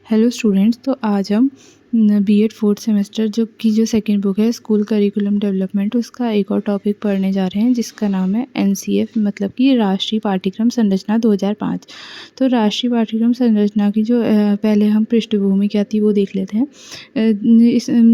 Hello students. तो आज हम बीएड फोर्थ सेमेस्टर जो सेकंड बुक है स्कूल करिकुलम डेवलपमेंट, उसका एक और टॉपिक पढ़ने जा रहे हैं जिसका नाम है एनसीएफ, मतलब कि राष्ट्रीय पाठ्यक्रम संरचना 2005। तो राष्ट्रीय पाठ्यक्रम संरचना की जो पहले हम पृष्ठभूमि क्या थी वो देख लेते हैं।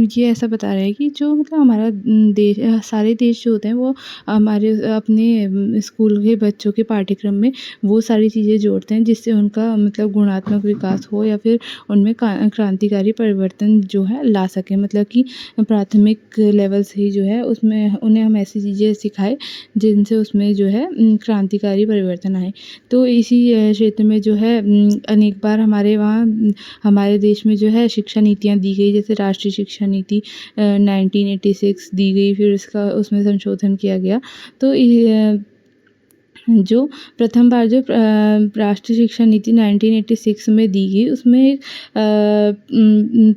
ये ऐसा बता रहा है कि जो मतलब हमारा देश, सारे देश जो होते हैं वो हमारे अपने स्कूल के बच्चों के पाठ्यक्रम में वो सारी चीज़ें जोड़ते हैं जिससे उनका मतलब गुणात्मक विकास हो या फिर उनमें क्रांतिकारी परिवर्तन जो है ला सकें। मतलब कि प्राथमिक लेवल से ही जो है उसमें उन्हें हम ऐसी चीज़ें सिखाएं जिनसे उसमें जो है क्रांतिकारी परिवर्तन आए। तो इसी क्षेत्र में जो है अनेक बार हमारे वहाँ हमारे देश में जो है शिक्षा नीतियाँ दी गई, जैसे राष्ट्रीय शिक्षा नीति 1986 दी गई, फिर उसमें संशोधन किया गया। तो जो प्रथम बार जो राष्ट्रीय शिक्षा नीति 1986 में दी गई, उसमें एक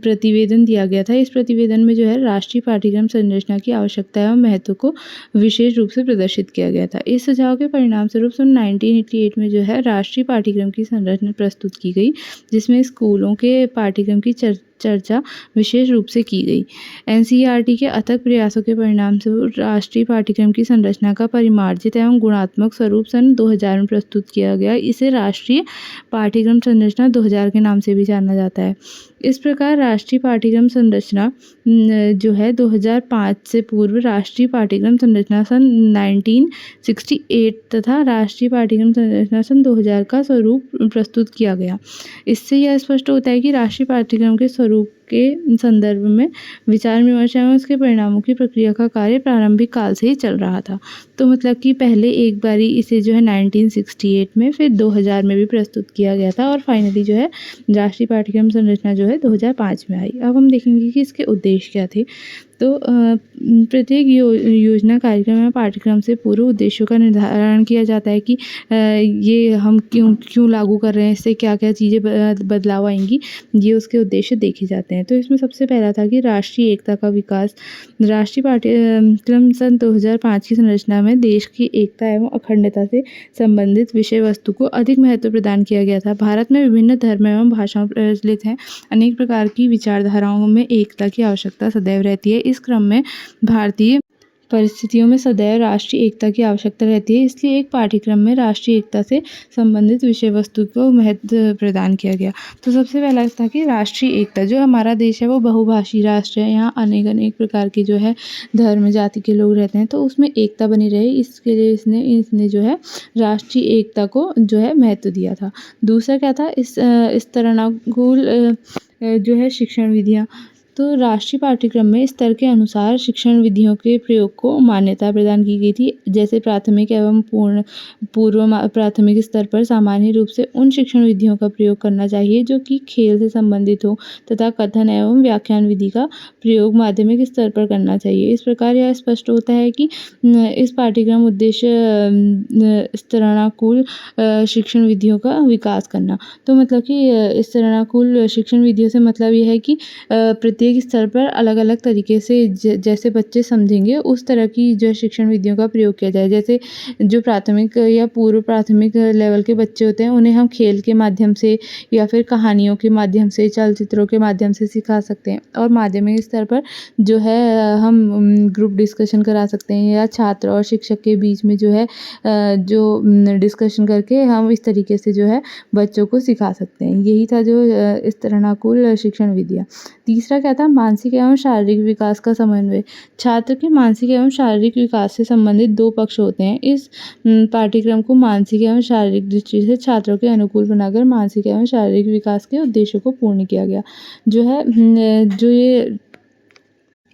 प्रतिवेदन दिया गया था। इस प्रतिवेदन में जो है राष्ट्रीय पाठ्यक्रम संरचना की आवश्यकता एवं महत्व को विशेष रूप से प्रदर्शित किया गया था। इस सुझाव के परिणाम स्वरूप सन 1988 में जो है राष्ट्रीय पाठ्यक्रम की संरचना प्रस्तुत की गई, जिसमें स्कूलों के पाठ्यक्रम की चर्चा विशेष रूप से की गई। एनसीईआरटी के अथक प्रयासों के परिणाम स्वरूप राष्ट्रीय पाठ्यक्रम की संरचना का परिमार्जित एवं गुणात्मक स्वरूप सन 2000 में प्रस्तुत किया गया। इसे राष्ट्रीय पाठ्यक्रम संरचना 2000 के नाम से भी जाना जाता है। इस प्रकार राष्ट्रीय पाठ्यक्रम संरचना जो है 2005 से पूर्व राष्ट्रीय पाठ्यक्रम संरचना सन 1968 तथा राष्ट्रीय पाठ्यक्रम संरचना सन 2000 का स्वरूप प्रस्तुत किया गया। इससे यह स्पष्ट होता है कि राष्ट्रीय पाठ्यक्रम के स्वरूप के संदर्भ में विचार विमर्श एवं उसके परिणामों की प्रक्रिया का कार्य प्रारंभिक काल से ही चल रहा था। तो मतलब कि पहले एक बारी इसे जो है 1968 में, फिर 2000 में भी प्रस्तुत किया गया था और फाइनली जो है राष्ट्रीय पाठ्यक्रम संरचना जो है 2005 में आई। अब हम देखेंगे कि इसके उद्देश्य क्या थे। तो प्रत्येक योजना कार्यक्रम या पाठ्यक्रम से पूर्व उद्देश्यों का निर्धारण किया जाता है कि ये हम क्यों लागू कर रहे हैं, इससे क्या क्या चीज़ें बदलाव आएंगी, ये उसके उद्देश्य देखे जाते हैं। तो इसमें सबसे पहला था कि राष्ट्रीय एकता का विकास। राष्ट्रीय पाठ्यक्रम सन 2005 की संरचना में देश की एकता एवं अखंडता से संबंधित विषय वस्तु को अधिक महत्व प्रदान किया गया था। भारत में विभिन्न धर्म एवं भाषाएं प्रचलित हैं। अनेक प्रकार की विचारधाराओं में एकता की आवश्यकता सदैव रहती है। इस क्रम में भारतीय परिस्थितियों में सदैव राष्ट्रीय एकता की आवश्यकता रहती है। इसलिए एक पाठ्यक्रम में राष्ट्रीय एकता से संबंधित विषय वस्तु को महत्व प्रदान किया गया। तो सबसे पहला था कि राष्ट्रीय एकता। जो हमारा देश है वो बहुभाषी राष्ट्र है, यहाँ अनेक प्रकार के जो है धर्म जाति के लोग रहते हैं, तो उसमें एकता बनी रहे, इसके लिए इसने जो है राष्ट्रीय एकता को जो है महत्व दिया था। दूसरा क्या था, इस तरणाकुल जो है शिक्षण विधियाँ। तो राष्ट्रीय पाठ्यक्रम में स्तर के अनुसार शिक्षण विधियों के प्रयोग को मान्यता प्रदान की गई थी। जैसे प्राथमिक एवं पूर्व प्राथमिक स्तर पर सामान्य रूप से उन शिक्षण विधियों का प्रयोग करना चाहिए जो कि खेल से संबंधित हो, तथा कथन एवं व्याख्यान विधि का प्रयोग माध्यमिक स्तर पर करना चाहिए। इस प्रकार यह स्पष्ट होता है कि इस पाठ्यक्रम उद्देश्य स्तरणाकुल शिक्षण विधियों का विकास करना। तो मतलब कि स्तरणाकुल शिक्षण विधियों से मतलब यह है कि प्रत्येक स्तर पर अलग अलग तरीके से जैसे बच्चे समझेंगे उस तरह की जो शिक्षण विधियों का प्रयोग किया जाए। जैसे जो प्राथमिक या पूर्व प्राथमिक लेवल के बच्चे होते हैं उन्हें हम खेल के माध्यम से या फिर कहानियों के माध्यम से, चलचित्रों के माध्यम से सिखा सकते हैं। और माध्यमिक स्तर पर जो है हम ग्रुप डिस्कशन करा सकते हैं या छात्र और शिक्षक के बीच में जो है जो डिस्कशन करके हम इस तरीके से जो है बच्चों को सिखा सकते हैं। यही था जो इस तरणाकुल शिक्षण विधियाँ। तीसरा क्या था, मानसिक एवं शारीरिक विकास का समन्वय। छात्र के मानसिक एवं शारीरिक विकास से संबंधित दो पक्ष होते हैं। इस पाठ्यक्रम को मानसिक एवं शारीरिक दृष्टि से छात्रों के अनुकूल बनाकर मानसिक एवं शारीरिक विकास के उद्देश्यों को पूर्ण किया गया। जो है जो ये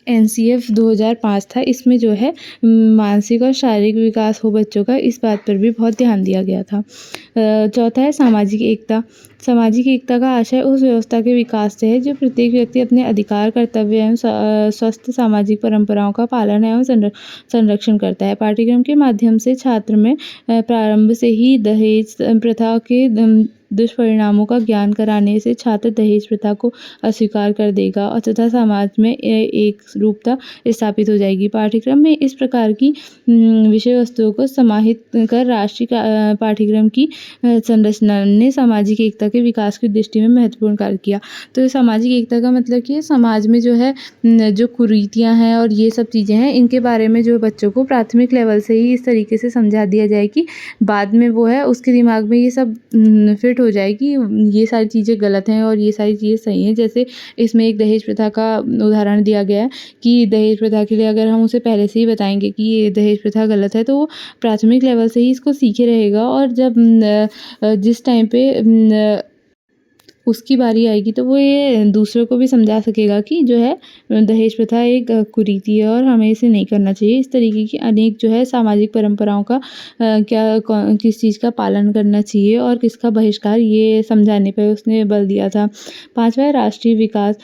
एनसीएफ 2005 था, इसमें जो है मानसिक और शारीरिक विकास हो बच्चों का, इस बात पर भी बहुत ध्यान दिया गया था। चौथा है सामाजिक एकता। सामाजिक एकता का आशय उस व्यवस्था के विकास से है जो प्रत्येक व्यक्ति अपने अधिकार, कर्तव्य एवं स्वस्थ सामाजिक परंपराओं का पालन एवं संरक्षण करता है। पाठ्यक्रम के माध्यम से छात्र में प्रारंभ से ही दहेज प्रथा के दुष्परिणामों का ज्ञान कराने से छात्र दहेज प्रथा को अस्वीकार कर देगा और तथा समाज में एक रूपता स्थापित हो जाएगी। पाठ्यक्रम में इस प्रकार की विषय वस्तुओं को समाहित कर राष्ट्रीय पाठ्यक्रम की संरचना ने सामाजिक एकता के विकास की दृष्टि में महत्वपूर्ण कार्य किया। तो सामाजिक एकता का मतलब कि समाज में जो है जो कुरीतियाँ हैं और ये सब चीज़ें हैं, इनके बारे में जो बच्चों को प्राथमिक लेवल से ही इस तरीके से समझा दिया जाए कि बाद में वो है उसके दिमाग में ये सब फिट हो जाए कि ये सारी चीज़ें गलत हैं और ये सारी चीज़ें सही हैं। जैसे इसमें एक दहेज प्रथा का उदाहरण दिया गया है कि दहेज प्रथा के लिए अगर हम उसे पहले से ही बताएँगे कि ये दहेज प्रथा गलत है, तो वो प्राथमिक लेवल से ही इसको सीखे रहेगा और जब जिस टाइम पे उसकी बारी आएगी तो वो ये दूसरों को भी समझा सकेगा कि जो है दहेज प्रथा एक कुरीति है और हमें इसे नहीं करना चाहिए। इस तरीके की अनेक जो है सामाजिक परंपराओं का किस चीज़ का पालन करना चाहिए और किसका बहिष्कार, ये समझाने पे उसने बल दिया था। 5वां है राष्ट्रीय विकास।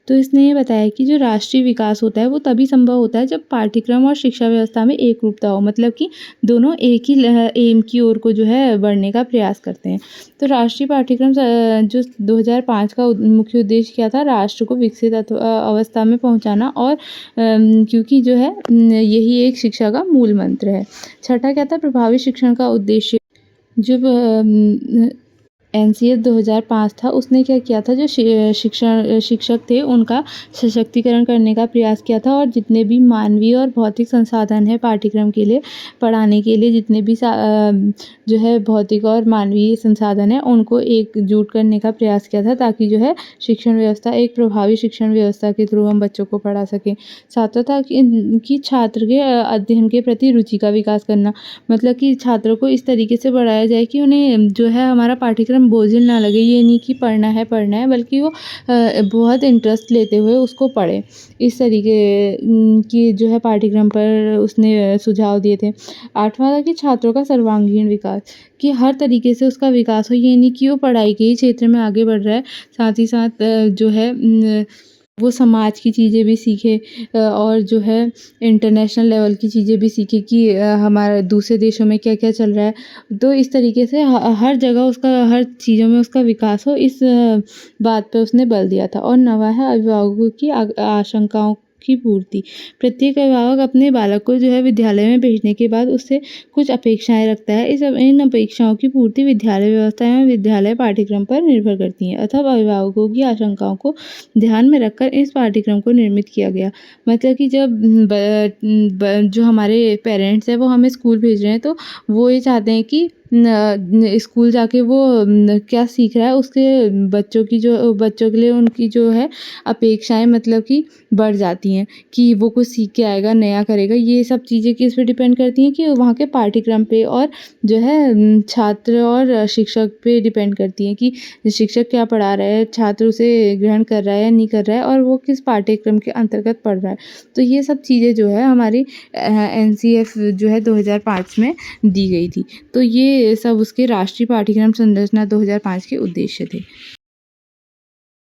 तो इसने ये बताया कि जो राष्ट्रीय विकास होता है वो तभी संभव होता है जब पाठ्यक्रम और शिक्षा व्यवस्था में एकरूपता हो, मतलब कि दोनों एक ही एम की ओर को जो है बढ़ने का प्रयास करते हैं। तो राष्ट्रीय पाठ्यक्रम जो 2005 का मुख्य उद्देश्य क्या था, राष्ट्र को विकसित अवस्था में पहुंचाना और क्योंकि जो है यही एक शिक्षा का मूल मंत्र है। छठा क्या था, प्रभावी शिक्षण का उद्देश्य। जो एनसीएस 2005 था, उसने क्या किया था, जो शिक्षक थे उनका सशक्तिकरण करने का प्रयास किया था और जितने भी मानवीय और भौतिक संसाधन है पाठ्यक्रम के लिए पढ़ाने के लिए, जितने भी जो है भौतिक और मानवीय संसाधन है उनको एकजुट करने का प्रयास किया था ताकि जो है शिक्षण व्यवस्था एक प्रभावी शिक्षण व्यवस्था के थ्रू हम बच्चों को पढ़ा सकें। सातवां था कि छात्र के अध्ययन के प्रति रुचि का विकास करना, मतलब कि छात्रों को इस तरीके से पढ़ाया जाए कि उन्हें जो है हमारा पाठ्यक्रम बोझिल ना लगे। ये नहीं कि पढ़ना है बल्कि वो बहुत इंटरेस्ट लेते हुए उसको पढ़े। इस तरीके की जो है पाठ्यक्रम पर उसने सुझाव दिए थे। 8वां था कि छात्रों का सर्वांगीण विकास, कि हर तरीके से उसका विकास हो। ये नहीं कि वो पढ़ाई के ही क्षेत्र में आगे बढ़ रहा है, साथ ही साथ जो है वो समाज की चीज़ें भी सीखे और जो है इंटरनेशनल लेवल की चीज़ें भी सीखे कि हमारे दूसरे देशों में क्या-क्या चल रहा है। तो इस तरीके से हर जगह उसका, हर चीज़ों में उसका विकास हो, इस बात पे उसने बल दिया था। और 9वां है अभिभावकों की आशंकाओं की पूर्ति। प्रत्येक अभिभावक अपने बालक को जो है विद्यालय में भेजने के बाद उससे कुछ अपेक्षाएँ रखता है। इन अपेक्षाओं की पूर्ति विद्यालय व्यवस्था एवं विद्यालय पाठ्यक्रम पर निर्भर करती हैं। अतः अभिभावकों की आशंकाओं को ध्यान में रखकर इस पाठ्यक्रम को निर्मित किया गया। मतलब कि जब जो हमारे पेरेंट्स हैं वो हमें स्कूल भेज रहे हैं, तो वो ये चाहते हैं कि स्कूल जाके वो क्या सीख रहा है, उसके बच्चों के लिए उनकी जो है अपेक्षाएँ मतलब कि बढ़ जाती हैं कि वो कुछ सीख के आएगा, नया करेगा। ये सब चीज़ें किस पे डिपेंड करती हैं कि वहाँ के पाठ्यक्रम पे और जो है छात्र और शिक्षक पे डिपेंड करती हैं कि शिक्षक क्या पढ़ा रहा है, छात्र उसे ग्रहण कर रहा है या नहीं कर रहा है और वो किस पाठ्यक्रम के अंतर्गत पढ़ रहा है। तो ये सब चीज़ें जो है हमारी एनसीएफ जो है 2005 में दी गई थी। तो ये सब उसके राष्ट्रीय पाठ्यक्रम संरचना 2005 के उद्देश्य थे।